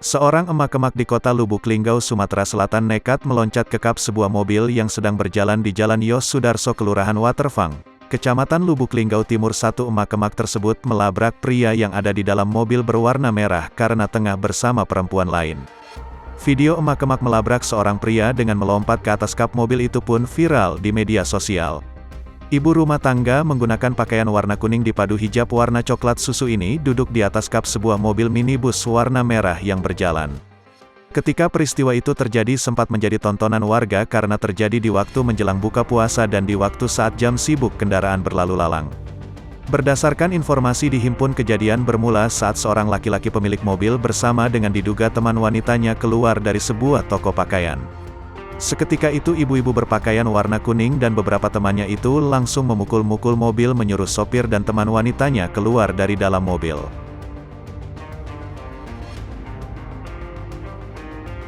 Seorang emak-emak di kota Lubuk Linggau, Sumatera Selatan nekat meloncat ke kap sebuah mobil yang sedang berjalan di Jalan Yos Sudarso, Kelurahan Waterfang, Kecamatan Lubuk Linggau Timur. Satu emak-emak tersebut melabrak pria yang ada di dalam mobil berwarna merah karena tengah bersama perempuan lain. Video emak-emak melabrak seorang pria dengan melompat ke atas kap mobil itu pun viral di media sosial. Ibu rumah tangga menggunakan pakaian warna kuning dipadu hijab warna coklat susu ini duduk di atas kap sebuah mobil minibus warna merah yang berjalan. Ketika peristiwa itu terjadi sempat menjadi tontonan warga karena terjadi di waktu menjelang buka puasa dan di waktu saat jam sibuk kendaraan berlalu lalang. Berdasarkan informasi dihimpun, kejadian bermula saat seorang laki-laki pemilik mobil bersama dengan diduga teman wanitanya keluar dari sebuah toko pakaian. Seketika itu ibu-ibu berpakaian warna kuning dan beberapa temannya itu langsung memukul-mukul mobil, menyuruh sopir dan teman wanitanya keluar dari dalam mobil.